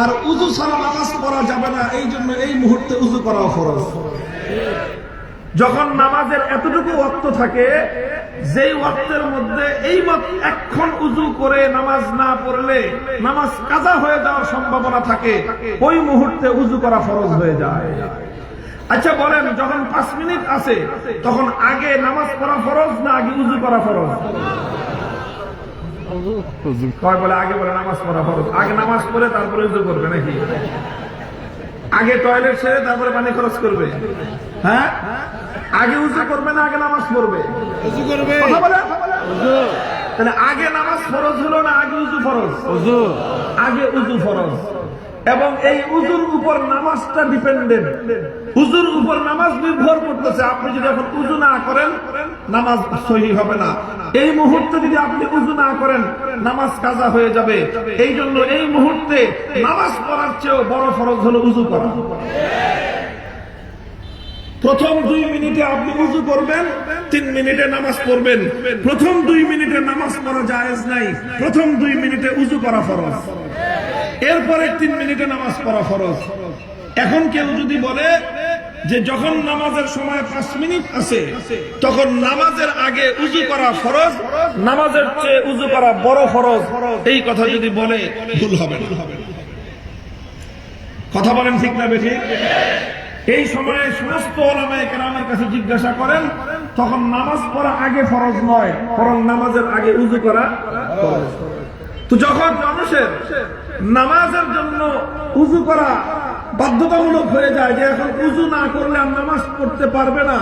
আর উযু ছাড়া নামাজ পড়া যাবে না, এই জন্য এই মুহূর্তে উযু করা ফরজ। যখন নামাজের এতটুকু ওয়াক্ত থাকে, যেই ওয়াক্তের মধ্যে এই এখন উযু করে নামাজ না পড়লে নামাজ কাজা হয়ে যাওয়ার সম্ভাবনা থাকে, ওই মুহূর্তে উযু করা ফরজ হয়ে যায়। আচ্ছা বলেন, যখন 5 মিনিট আছে তখন আগে নামাজ পড়া ফরজ না আগে উযু করা ফরজ? কয় বলে আগে বলে নামাজ পড়া ফরজ। আগে নামাজ পড়ে তারপরে উযু করবে নাকি? আগে টয়লেট সেরে তারপরে পানি খরচ করবে? হ্যাঁ, আগে উযু করবে না আগে নামাজ পড়বে? উযু করবে। কথা বলে তাহলে আগে নামাজ ফরজ হলো না আগে উযু ফরজ? উযু। আগে উযু ফরজ, এবং এই উযুর উপর নামাজটা ডিপেন্ডেন্ট। উযুর উপর নামাজ নির্ভর করতেছে। আপনি যদি এখন উযু না করেন নামাজ সহিহ হবে না। এই মুহূর্তে যদি আপনি উযু না করেন নামাজ কাজা হয়ে যাবে। এই জন্য এই মুহূর্তে নামাজ পড়ার চেয়েও বড় ফরজ হলো উযু করা। প্রথম 2 মিনিটে আপনি উযু করবেন, 3 মিনিটে নামাজ পড়বেন। প্রথম 2 মিনিটে নামাজ পড়া জায়েজ নাই, প্রথম 2 মিনিটে উযু করা ফরজ, এরপরে 3 মিনিটে নামাজ পড়া ফরজ। এখন কেউ যদি বলে যে যখন নামাজের সময় 5 মিনিট আছে তখন নামাজের আগে উযু করা ফরজ, নামাজের চেয়ে উযু করা বড় ফরজ, এই কথা যদি বলে ভুল হবে না। কথা বলেন ঠিক না বেঠিক? এই সময়ে সমস্ত উলামায়ে কেরামের কাছে জিজ্ঞাসা করেন, তখন নামাজ পড়া আগে ফরজ নয়, বরং নামাজের আগে উযু করা ফরজ। তো যখন মানুষের নামাজের জন্য উযু করা বাধ্যতামূলক হয়ে যায়, যে এখন উযু না করলে আর নামাজ পড়তে পারবে না,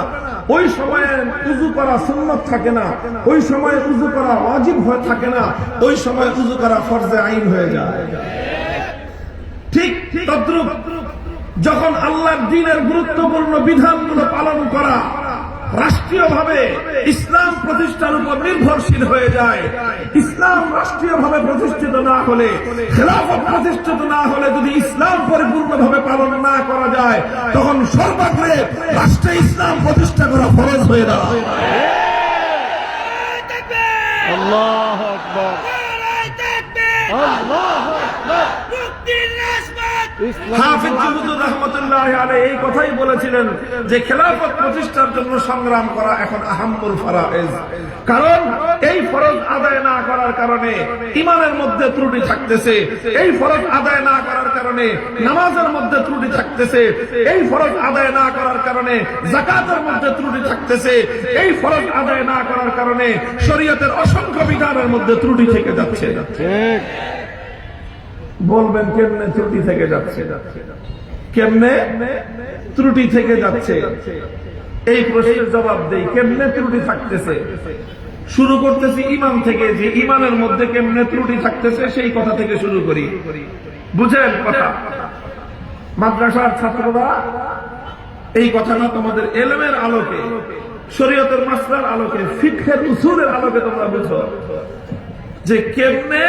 ওই সময়ে উযু করা সুন্নাত থাকে না, ওই সময়ে উযু করা ওয়াজিব হয়ে থাকে না, ওই সময় উযু করা ফরজে আইন হয়ে যায়। ঠিক তদ্রূপ যখন আল্লাহর দ্বীনের গুরুত্বপূর্ণ বিধানগুলো পালন করা রাষ্ট্রীয়ভাবে ইসলাম প্রতিষ্ঠার উপর নির্ভরশীল হয়ে যায়, ইসলাম রাষ্ট্রীয়ভাবে প্রতিষ্ঠিত না হলে, খেলাফত প্রতিষ্ঠিত না হলে, যদি ইসলাম পরিপূর্ণভাবে পালন না করা যায়, তখন সর্বাগ্রে রাষ্ট্রে ইসলাম প্রতিষ্ঠা করা ফরজ হয়ে দাঁড়ায়। আল্লাহু আকবার, আল্লাহু আকবার। হাফিজ জুহুদুর রাহমাতুল্লাহি আলাইহি এই কথাই বলেছিলেন যে খেলাফত প্রতিষ্ঠার জন্য সংগ্রাম করা এখন আহাম্মুল ফারায়েজ। কারণ এই ফরজ আদায় না করার কারণে ঈমানের মধ্যে ত্রুটি থাকতেছে, এই ফরজ আদায় না করার কারণে নামাজের মধ্যে ত্রুটি থাকতেছে, এই ফরজ আদায় না করার কারণে যাকাতের মধ্যে ত্রুটি থাকতেছে, এই ফরজ আদায় না করার কারণে শরীয়তের অসংখ্য বিধানের মধ্যে ত্রুটি থেকে যাচ্ছে। ঠিক বলবেন কেমনে ত্রুটি থেকে যাচ্ছে? কেমনে ত্রুটি থেকে যাচ্ছে? এই প্রশ্নের জবাব দেই, কেমনে ত্রুটি থাকতেছে? শুরু করতেছি ঈমান থেকে, যে ঈমানের মধ্যে কেমনে ত্রুটি থাকতেছে সেই কথা থেকে শুরু করি। বুঝেন কথা? মাদ্রাসার ছাত্ররা এই কথাটা তোমাদের ইলমের আলোকে, শরীয়তের মাসলার আলোকে, ফিকহের উসুলের আলোকে তোমরা বুঝো যে কেমনে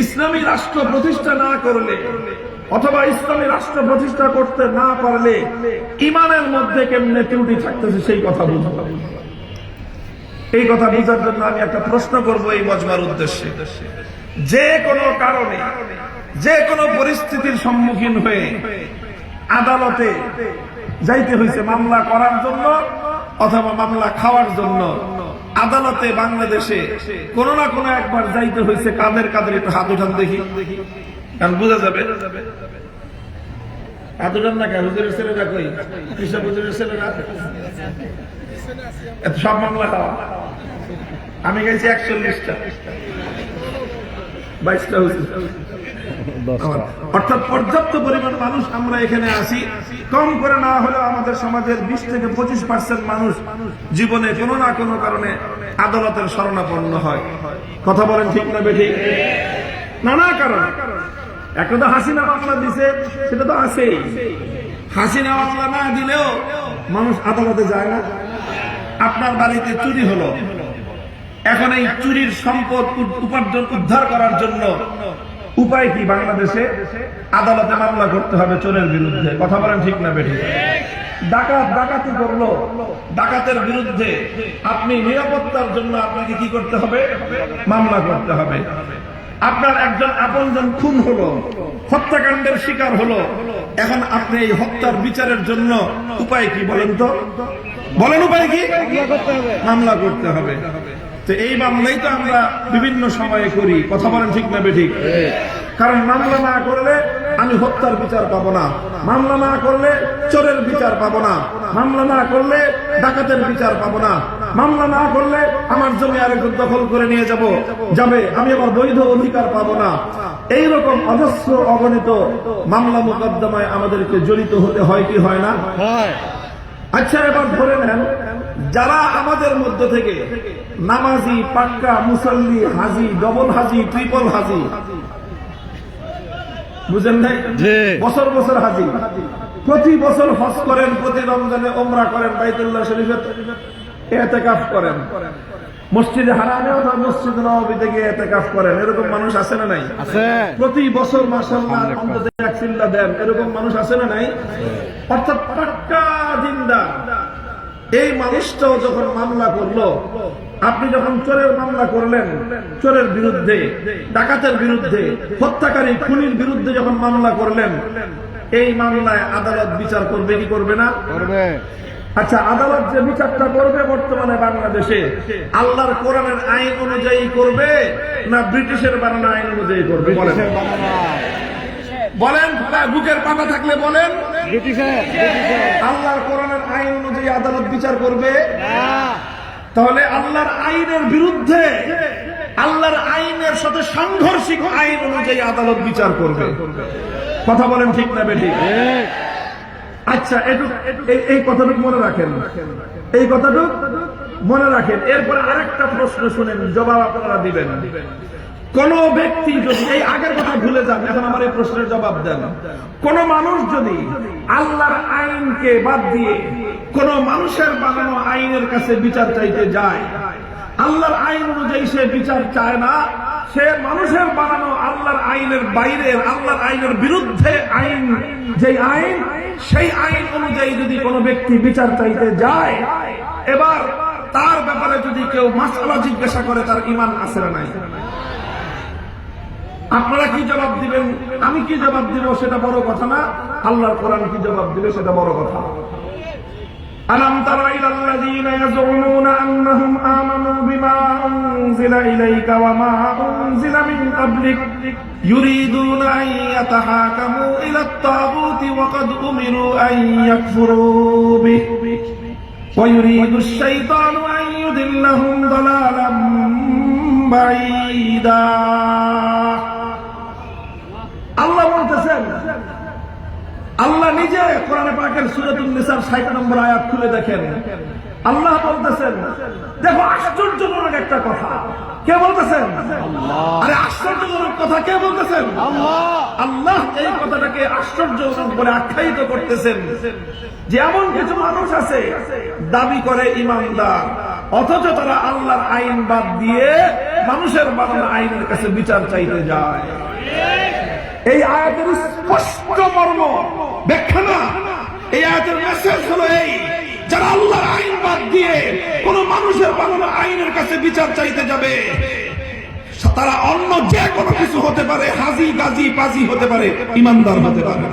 ইসলামী রাষ্ট্র প্রতিষ্ঠা না করলে অথবা ইসলামী রাষ্ট্র প্রতিষ্ঠা করতে না পারলে ঈমানের মধ্যে কেমনে ত্রুটি থাকতেছে সেই কথা বুঝবো। এই কথা বোঝার জন্য আমি একটা প্রশ্ন করব এই মজমার উদ্দেশ্যে। যে কোনো কারণে, যে কোনো পরিস্থিতির সম্মুখীন হয়ে আদালতে যাইতে হয়েছে মামলা করার জন্য অথবা মামলা খাওয়ার জন্য, আদালতে বাংলাদেশে কোন না কোন একবার যাইতে হয়েছে, কাদের কাদের একটু হাত উঠান দেখি, কারণ বোঝা যাবে। হাত উঠান না কেন? হুজুরের ছেলেরা কই? কৃষক হুজুরের ছেলেরা এত সব মামলা খাওয়া। আমি গেছি 41টা, 22টা হুজুর, অর্থাৎ পর্যাপ্ত পরিমাণ মানুষ আমরা এখানে আসি। কম করে না হলেও আমাদের সমাজের 20 থেকে 25% মানুষ জীবনে কোনো না কোনো কারণে আদালতের শরণাপন্ন হয়। কথা বলেন ঠিক না বেঠিক? নানা কারণ। একটা তো হাসিনা মামলা দিছে, সেটা তো আছেই। হাসিনা মামলা না দিলেও মানুষ আদালতে যায় না। আপনার বাড়িতে চুরি হলো, এখন এই চুরির সম্পদ উপার্জন উদ্ধার করার জন্য উপায় কি? বাংলাদেশে আদালতে মামলা করতে হবে চোরের বিরুদ্ধে। কথা বলেন ঠিক না বেঠিক? ডাকাত ডাকাতি করলো, ডাকাতের বিরুদ্ধে আপনি নিরাপত্তার জন্য আপনাকে কি করতে হবে? মামলা করতে হবে। আপনার একজন আপনজন খুন হলো, হত্যাকাণ্ডের শিকার হলো, এখন আপনি এই হত্যার বিচারের জন্য উপায় কি বলেন তো? বলেন উপায় কি? মামলা করতে হবে। তো এই মামলাই তো আমরা বিভিন্ন সময়ে করি, কথা বলেন ঠিক না বেঠিক? কারণ মামলা না করলে আমি হত্যার বিচার পাবো না, মামলা না করলে চোরের বিচার পাবো না, মামলা না করলে ডাকাতের বিচার পাবো না, মামলা না করলে আমার জমি আরেকজন দখল করে নিয়ে যাবে, আমি আবার বৈধ অধিকার পাবো না। এইরকম অজস্র অগণিত মামলা মোকদ্দমায় আমাদেরকে জড়িত হতে হয় কি হয় না? আচ্ছা, এবার ধরে নেন যারা আমাদের মধ্য থেকে নামাজি, পাক্কা মুসল্লি, হাজি, ডবল হাজি, ট্রিপল হাজি, বুঝেন নাই? বছর বছর হাজি, প্রতি বছর হজ করেন, প্রতি রমজানে ওমরা করেন, বাইতুল্লাহ শরীফে ইতিকাফ করেন, মসজিদে হারামে অথবা মসজিদ নববীতে গিয়ে ইতিকাফ করেন, এরকম মানুষ আছে না নাই? প্রতি বছর মাশাআল্লাহ অন্তত এক চিল্লা দেন, এরকম মানুষ আছে না নাই? অর্থাৎ পাক্কা দিনদার। এই মানুষটাও যখন মামলা করলো, আপনি যখন চোরের মামলা করলেন, চোরের বিরুদ্ধে, ডাকাতের বিরুদ্ধে, হত্যাকারী খুনির বিরুদ্ধে যখন মামলা করলেন, এই মামলায় আদালত বিচার করবে কি করবে না? করবে। আচ্ছা, আদালত যে বিচারটা করবে বর্তমানে বাংলাদেশে আল্লাহর কোরআনের আইন অনুযায়ী করবে না ব্রিটিশের বানানো আইন অনুযায়ী করবে? বলেন, বুকের পাতা থাকলে বলেন। আল্লাহর কোরআনের আইন অনুযায়ী আদালত বিচার করবে? তাহলে আল্লাহর আইনের বিরুদ্ধে, আল্লাহর আইনের সাথে সাংঘর্ষিক আইন অনুযায়ী আদালত বিচার করবে। কথা বলেন ঠিক না বেঠিক? আচ্ছা, এই কথাটুকু মনে রাখেন, এই কথাটুকু মনে রাখেন। এরপরে আরেকটা প্রশ্ন শুনেন, জবাব আপনারা দিবেন। কোন ব্যক্তি যদি, এই আগের কথা ভুলে যান, এখন আমার এই প্রশ্নের জবাব দেন। কোন মানুষ যদি আল্লাহর আইনকে বাদ দিয়ে কোন মানুষের বানানো আইনের কাছে বিচার চাইতে যায়, আল্লাহর আইন অনুযায়ী সে বিচার চায় না, সে মানুষের বানানো আল্লাহর আইনের বাইরের, আল্লাহর আইনের বিরুদ্ধে আইন, যে আইন, সেই আইন অনুযায়ী যদি কোনো ব্যক্তি বিচার চাইতে যায়, এবার তার ব্যাপারে যদি কেউ মাসআলা জিজ্ঞাসা করে, তার ঈমান আছে না নাই? আপনারা কি জবাব দিবেন? আমি কি জবাব দিব সেটা বড় কথা না, আল্লাহর কোরআন কি জবাব দিবে সেটা বড় কথা। আলাম তারা ইলাল্লাযীনা ইয়াজউমুনা আন্নাহুম আমানু বিমা উনজিলা ইলাইকা ওয়া মা উনজিলা মিন ক্বাবলিক ইউরিদুনা আন ইয়াতাহাকামু ইলাত তাগুতি ওয়া ক্বাদ উমিরু আন ইয়াকফুরু বিহি ওয়া ইউরিদুশ শাইতানু আন ইউদিল্লাহুম দালালাম বাঈদা। আল্লাহ বলতেছেন, আল্লাহ নিজে কোরআনে পাকের সূরাতুন নিসার ৬০ নম্বর আয়াত খুলে দেখেন। আল্লাহ বলতেছেন, দেখো আশ্চর্যজনক একটা কথা। কে বলতেছেন? আরে আশ্চর্যজনক কথা কে বলতেছেন? আল্লাহ এই কথাটাকে আশ্চর্যজনক বলে আখ্যায়িত করতেছেন যে এমন কিছু মানুষ আছে দাবি করে ইমানদার, অথচ তারা আল্লাহর আইন বাদ দিয়ে মানুষের বানানো আইনের কাছে বিচার চাইতে যায়। এই আয়াতের স্পষ্ট মর্ম ব্যাখ্যা না, এই আয়াতের মেসেজ হলো এই, যারা আল্লাহর আইন বাদ দিয়ে কোন মানুষের বানানো আইনের কাছে বিচার চাইতে যাবে, তারা অন্য যে কোনো কিছু হতে পারে, হাজি, গাজী, পাজি হতে পারে, ইমানদার হতে পারে।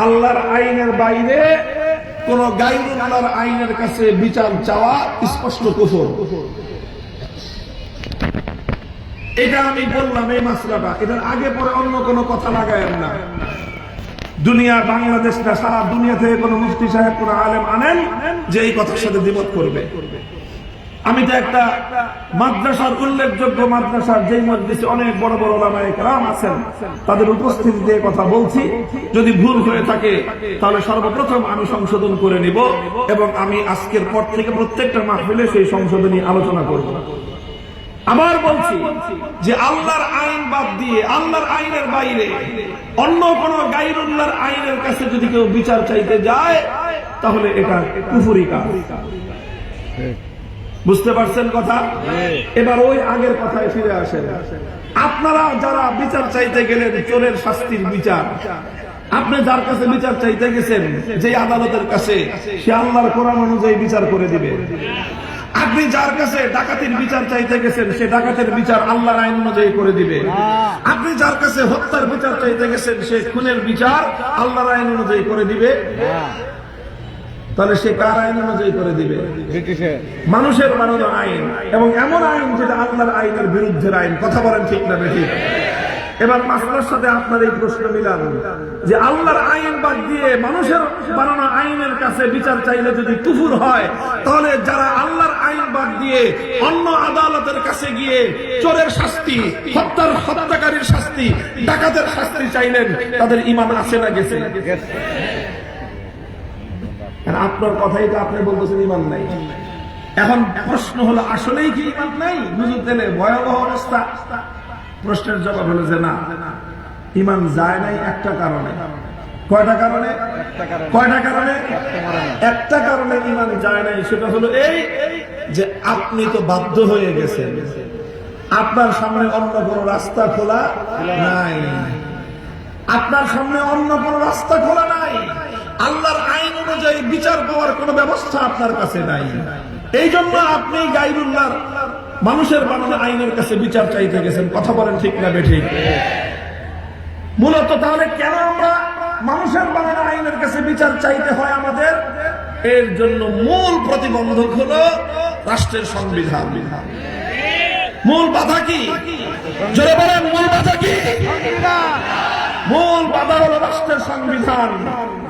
আল্লাহর আইনের বাইরে কোন গায়রুল্লাহর আইনের কাছে বিচার চাওয়া স্পষ্ট কুফর। এটা আমি বললাম, এই মাসলাটা, এটার আগে পরে অন্য কোনো কথা লাগায়েন না। দুনিয়া, বাংলাদেশ না, সারা দুনিয়া থেকে কোন মুফতি সাহেব, কোন আলেম আনেন যে এই কথার সাথে দ্বিমত করবে। আমি তো একটা মাদ্রাসার, উল্লেখযোগ্য মাদ্রাসার, যেই মজলিসে অনেক বড় বড় উলামায়ে কেরাম আছেন, তাদের উপস্থিতিতে কথা বলছি। যদি ভুল হয়ে থাকে তাহলে সর্বপ্রথম আমি সংশোধন করে নিব, এবং আমি আজকের পর থেকে প্রত্যেকটা মাহফিলে সেই সংশোধনী আলোচনা করব। আবার বলছি যে আল্লাহর আইন বাদ দিয়ে, আল্লাহর আইনের বাইরে অন্য কোন গায়রুল্লাহর আইনের কাছে যদি কেউ বিচার চাইতে যায়, তাহলে এটা কুফরি কাজ। বুঝতে পারছেন কথা? এবার ওই আগের কথায় ফিরে আসেন। আপনারা যারা বিচার চাইতে গেলেন, চোরের শাস্তির বিচার, আপনি যার কাছে বিচার চাইতে গেছেন, যে আদালতের কাছে, সে আল্লাহর কোরআন অনুযায়ী বিচার করে দিবে। আর আপনি যার কাছে ডাকাতির বিচার চাইতে গেছেন সে ডাকাতের বিচার আল্লাহর আইন অনুযায়ী করে দিবে। আপনি যার কাছে হত্যার বিচার চাইতে গেছেন সে খুনের বিচার আল্লাহর আইন অনুযায়ী করে দিবে। তাহলে সে কার আইন অনুযায়ী করে দিবে? মানুষের বানানো আইন, এবং এমন আইন যেটা আল্লাহর আইনের বিরুদ্ধের আইন। কথা বলেন ঠিক না বেঠিক? এবার মাসলার সাথে আপনার এই প্রশ্ন মিলান যে আল্লাহর আইন বাদ দিয়ে মানুষের বানানো আইনের কাছে বিচার চাইলে যদি কুফর হয়, তাহলে যারা আল্লাহর আইন বাদ দিয়ে অন্য আদালতের কাছে গিয়ে চোরের শাস্তি, হত্যাকারীর শাস্তি, ডাকাতের শাস্তি চাইলেন, তাদের ঈমান আছে না গেছে? আপনার কথাই তো আপনি বলতেছেন ঈমান নাই। এখন প্রশ্ন হলো আসলেই কি ঈমান নাই? হুজুর দিলে ভয়াবহ অবস্থা। প্রশ্নের জবাব হলো যে না, ঈমান যায় নাই একটা কারণে। কয়টা কারণে? কয়টা কারণে? একটা কারণে ঈমান যায় নাই, সেটা হলো এই যে আপনি তো বাধ্য হয়ে গেছেন, আপনার সামনে অন্য কোনো রাস্তা খোলা নাই। আপনার সামনে অন্য কোনো রাস্তা খোলা নাই, আল্লাহর আইন অনুযায়ী বিচার পাওয়ার কোনো ব্যবস্থা আপনার কাছে নাই। এই জন্য আপনি গায়রুল্লাহর মানুষের বানানো আইনের কাছে বিচার চাইতে গেছেন। কথা বলেন ঠিক না বেঠিক? মূলত তাহলে কেন আমরা মানুষের বানানো আইনের কাছে বিচার চাইতে হয় আমাদের? এর জন্য মূল প্রতিবন্ধক হলো রাষ্ট্রের সংবিধান। মূল বাধা কি? জোরে বলেন, মূল বাধা কি? মূল বাধা হলো রাষ্ট্রের সংবিধান।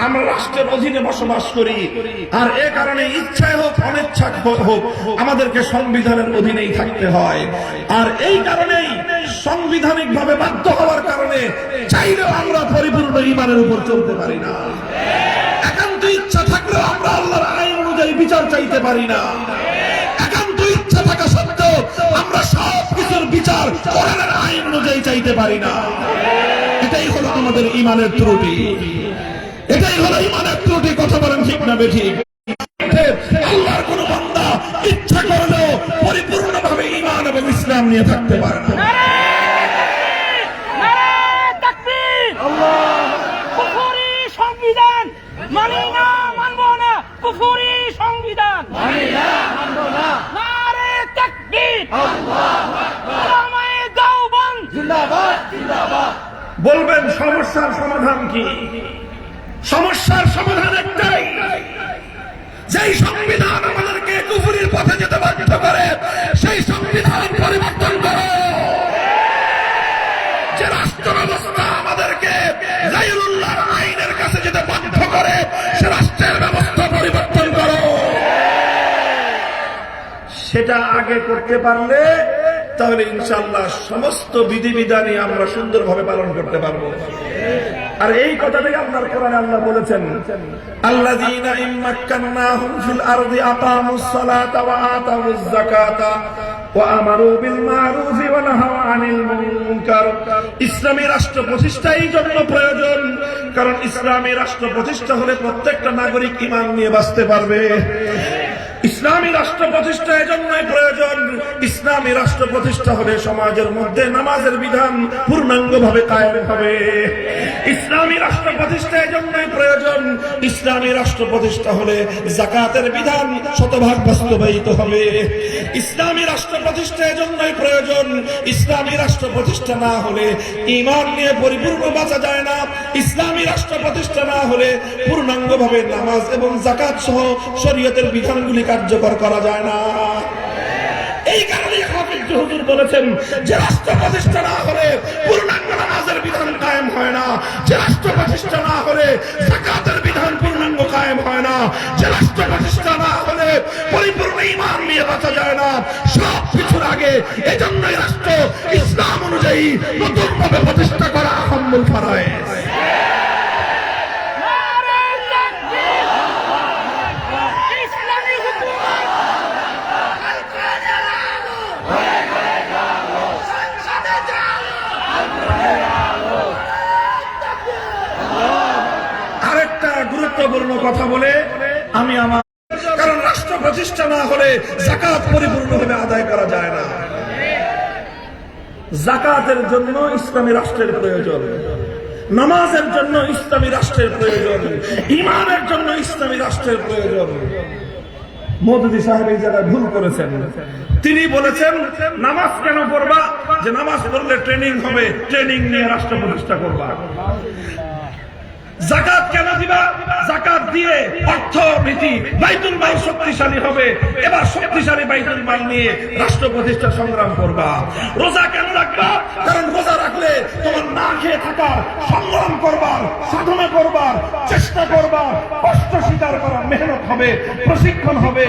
আমরা রাষ্ট্রের অধীনে বসবাস করি, আর এ কারণে ইচ্ছায় হোক অনিচ্ছা হোক আমাদেরকে সংবিধানের অধীনেই থাকতে হয়। আর এই কারণেই সাংবিধানিক ভাবে বাধ্য হওয়ার কারণে চাইলেও আমরা পরিপূর্ণ ঈমানের উপর চলতে পারি না। একান্ত ইচ্ছা থাকলেও আমরা আল্লাহর আইন অনুযায়ী বিচার চাইতে পারি না। একান্ত ইচ্ছা থাকা সত্ত্বেও আমরা সব কিছুর বিচার কোরআনের আইন অনুযায়ী চাইতে পারি না। এটাই হলো আমাদের ঈমানের ত্রুটি। এটাই হলো ঈমানের ত্রুটি। কথা বলেন ঠিক না বেঠিক? আল্লাহর কোন বান্দা ইচ্ছা করলেও পরিপূর্ণভাবে ঈমান এবং ইসলাম নিয়ে থাকতে পারে না। কুফরি সংবিধান মানি না, মানব না। কুফরি সংবিধান মানি না, মানব না। নারে তাকবীর, আল্লাহু আকবার। উলামায়ে দেওবন্দ জিন্দাবাদ, জিন্দাবাদ। বলবেন সমস্যার সমাধান কি? সমস্যার সমাধান একটাই, যেই সংবিধান আমাদেরকে কুফরির পথে যেতে বাধ্য করে সেই সংবিধান পরিবর্তন করো। যে রাষ্ট্র ব্যবস্থা আমাদেরকে গায়রুল্লাহর আইনের কাছে যেতে বাধ্য করে সে রাষ্ট্রের ব্যবস্থা পরিবর্তন করো। সেটা আগে করতে পারলে তাহলে ইনশাআল্লাহ সমস্ত বিধিবিধানই আমরা সুন্দরভাবে পালন করতে পারবো। আর এই কথাটাই আপনার কোরআনে আল্লাহ বলেছেন, আল্লাযীনা ইম্মাক্কান্নাহুম ফিল আরদি আকামুস সালাতা ওয়া আতাউয যাকাতা ওয়া আমারু বিল মা'রুফি ওয়া নাহাউ আনিল মুনকার। ইসলামী রাষ্ট্র প্রতিষ্ঠা এই জন্য প্রয়োজন কারণ ইসলামী রাষ্ট্র প্রতিষ্ঠা হলে প্রত্যেকটা নাগরিক ঈমান নিয়ে বাঁচতে পারবে। ইসলামী রাষ্ট্র প্রতিষ্ঠা এজন্যই প্রয়োজন, ইসলামী রাষ্ট্র প্রতিষ্ঠা হলে সমাজের মধ্যে নামাজের বিধান পূর্ণাঙ্গভাবে কায়েম হবে। ইসলামী রাষ্ট্র প্রতিষ্ঠা এজন্যই প্রয়োজন, ইসলামী রাষ্ট্র প্রতিষ্ঠা হলে যাকাতের বিধান শতভাগ বাস্তবায়িত হবে। ইসলামী রাষ্ট্র প্রতিষ্ঠা এজন্যই প্রয়োজন, ইসলামী রাষ্ট্র প্রতিষ্ঠা না হলে ঈমান নিয়ে পরিপূর্ণ বাঁচা যায় না। ইসলামী রাষ্ট্র প্রতিষ্ঠা না হলে পূর্ণাঙ্গভাবে নামাজ এবং যাকাত সহ শরীয়তের বিধানগুলি কার্যকর করা যায় না। এই কারণে হাফিজ হুজুর বলেছেন যে রাষ্ট্র প্রতিষ্ঠা না হলে পূর্ণাঙ্গ নামাজের বিধান কায়েম হয় না, যে রাষ্ট্র প্রতিষ্ঠা না হলে যাকাতের বিধান পূর্ণাঙ্গ কায়েম হয় না, যে রাষ্ট্র প্রতিষ্ঠা না হলে পরিপূর্ণ ঈমান নিয়ে বাঁচা যায় না। সব কিছুর আগে এজন্যই রাষ্ট্র ইসলাম অনুযায়ী নতুনভাবে প্রতিষ্ঠা করা আহম্মুল ফারায়েজ। গুরুত্বপূর্ণ কথা বলে আমি আমার, কারণ রাষ্ট্র প্রতিষ্ঠা না হলে যাকাত পরিপূর্ণভাবে আদায় করা যায় না। যাকাতের জন্য ইসলামী রাষ্ট্রের প্রয়োজন, নামাজের জন্য ইসলামী রাষ্ট্রের প্রয়োজন, ঈমানের জন্য ইসলামী রাষ্ট্রের প্রয়োজন। মওদুদী সাহেব এই জায়গায় ভুল করেছেন। তিনি বলেছেন নামাজ কেন পড়বা, যে নামাজ পড়লে ট্রেনিং হবে, ট্রেনিং নিয়ে রাষ্ট্র প্রতিষ্ঠা করবা। যাকাত কেন দিবা, যাকাত দিয়ে অর্থনীতি বাইতুল মাল শক্তিশালী হবে, এবার শক্তিশালী বাইতুল মাল নিয়ে রাষ্ট্র প্রতিষ্ঠা সংগ্রাম করবা। রোজা কেন রাখবা, কারণ রোজা রাখলে তোমার না খেয়ে থাকার সংগ্রাম করবার, সাধনা করবার, চেষ্টা করবার, কষ্ট স্বীকার করার মেহনত হবে, প্রশিক্ষণ হবে,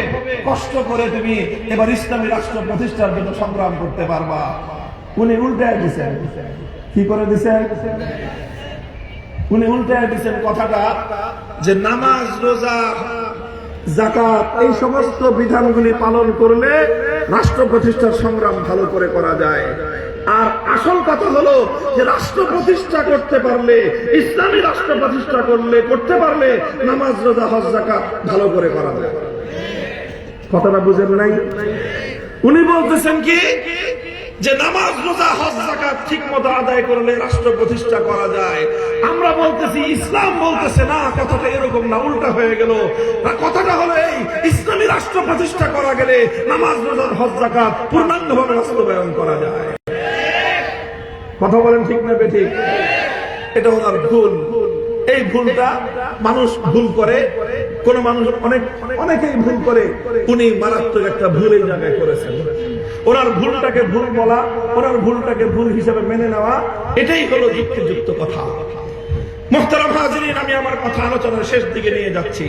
কষ্ট করে তুমি এবার ইসলামী রাষ্ট্র প্রতিষ্ঠার জন্য সংগ্রাম করতে পারবা। উনি উল্টায় দিছেন। কি করে দিছেন? উনি উল্টায় দিচ্ছেন কথাটা, যে নামাজ, রোজা, যাকাত এই সমস্ত বিধানগুলি পালন করলে রাষ্ট্র প্রতিষ্ঠার সংগ্রাম ভালো করে করা যায়। আর আসল কথা হলো যে রাষ্ট্র প্রতিষ্ঠা করতে পারলে, ইসলামী রাষ্ট্র প্রতিষ্ঠা করতে পারলে নামাজ, রোজা, হজ, যাকাত ভালো করে করা যায়। কথাটা বুঝেন নাই? উনি বলতেছেন কি, যে নামাজ, রোজা, হজ, যাকাত ঠিক মতো আদায় করলে রাষ্ট্র প্রতিষ্ঠা করা যায়। আমরা বলতেছি, ইসলাম বলতেছে না, কথাটা এরকম না, উল্টা হয়ে গেল। কথাটা হলো এই, ইসলামী রাষ্ট্র প্রতিষ্ঠা করা গেলে নামাজ, রোজা, হজ, যাকাত পূর্ণাঙ্গভাবে বাস্তবায়ন করা যায়। কথা বলেন ঠিক না বেঠিক? এটা ওনার ভুল। এই ভুলটা মানুষ ভুল করে, কোন মানুষ অনেকেই ভুল করে। উনি মারাত্মক একটা ভুল এই জায়গায় করেছেন। ওনার ভুলটাকে ভুল বলা, ওনার ভুলটাকে ভুল হিসেবে মেনে নেওয়া, এটাই হলো যুক্তিযুক্ত কথা। মুহতারাম হাজিরিন, আমি আমার কথা আলোচনার শেষ দিকে নিয়ে যাচ্ছি।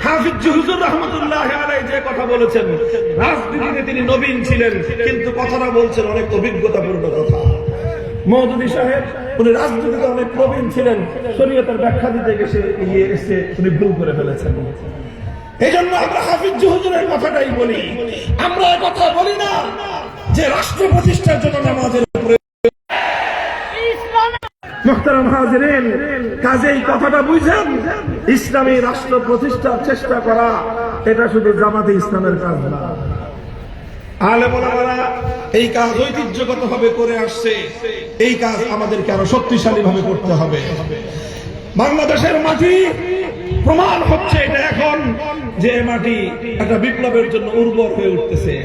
হাফিজ হুজুর রাহমাতুল্লাহ আলাইহি যে কথা বলেছেন, রাজনীতিতে তিনি নবীন ছিলেন, কিন্তু কথাটা বলছেন অনেক অভিজ্ঞতাপূর্ণ কথা। মওদুদী সাহেব উনি রাজনীতিতে অনেক প্রবীণ ছিলেন, শরীয়তের ব্যাখ্যা দিতে এসে উনি ভুল করে ফেলেছেন। এই জন্য আমরা হাফিজ হুজুরের কথাটাই বলি। আমরা কথা বলি না যে রাষ্ট্র প্রতিষ্ঠার জন্য নামাজের উপরে। মুহতারাম হাজিরিন, কাজেই কথাটা বুঝেন, ইসলামী রাষ্ট্র প্রতিষ্ঠার চেষ্টা করা এটা শুধু জামাতে ইসলামের কাজ না। আলেম ওলামারা এই কাজ ঐতিহ্যগতভাবে করে আসছে। এই কাজ আমাদেরকে আরো শক্তিশালী ভাবে করতে হবে। বাংলাদেশের মাটি প্রমাণ হচ্ছে এটা এখন, যে মাটি একটা বিপ্লবের জন্য উর্বর হয়ে উঠতেছে।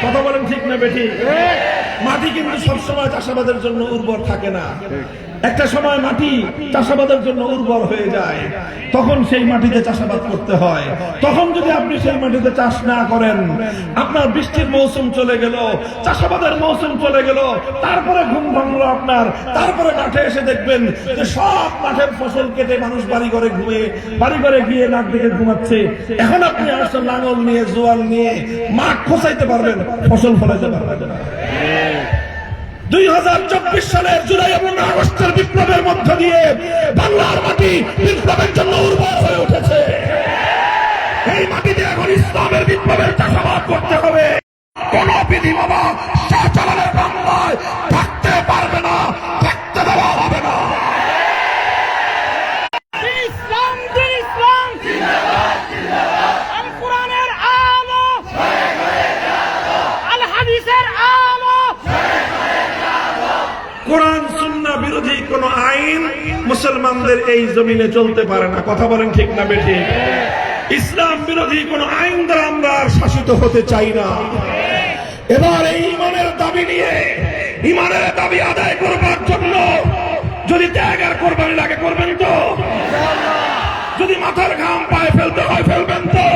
কথা বলেন ঠিক না বেঠিক? মাটি কিন্তু সবসময় চাষাবাদের জন্য উর্বর থাকে না। একটা সময় মাটি চাষাবাদের জন্য উর্বর হয়ে যায়, তখন সেই মাটিতে চাষাবাদ করতে হয়। তখন যদি আপনি সেই মাটিতে চাষ না করেন, আপনার বৃষ্টির মৌসুম চলে গেল, চাষাবাদের মৌসুম চলে গেল, তারপরে ঘুম ভাঙলো আপনার, তারপরে মাঠে এসে দেখবেন যে সব মাঠের ফসল কেটে মানুষ বাড়ি ঘরে গিয়ে নাক দেখে ঘুমাচ্ছে। এখন আপনি আসলে লাঙল নিয়ে, জোয়াল নিয়ে মাঠ খোঁচাইতে পারবেন, ফসল ফলাইতে পারবেন না। 2024 সালের জুলাই এবং আগস্টের বিপ্লবের মধ্য দিয়ে বাংলার মাটি বিপ্লবের জন্য উর্বর হয়ে উঠেছে। এই মাটিতে এখন ইসলামের বিপ্লবের চাষাবাদ করতে হবে। কোন বিধি বাবা শাহজালালের বাংলায় থাকতে পারবে না, থাকতে দেওয়া হবে না। আল কোরআনের আলো, আল হাদিসের আলো। কোরআন সুন্নাহ বিরোধী কোন আইন মুসলমানদের এই জমিনে চলতে পারে না। কথা বলেন ঠিক না বেঠিক? ইসলাম বিরোধী কোন আইন দ্বারা আমরা আর শাসিত হতে চাই না। এবার এই ইমানের দাবি নিয়ে, ইমানের দাবি আদায় করবার জন্য যদি ত্যাগ আর কোরবানি লাগে করবেন তো? যদি মাথার ঘাম পায়ে ফেলতে হয় ফেলবেন তো?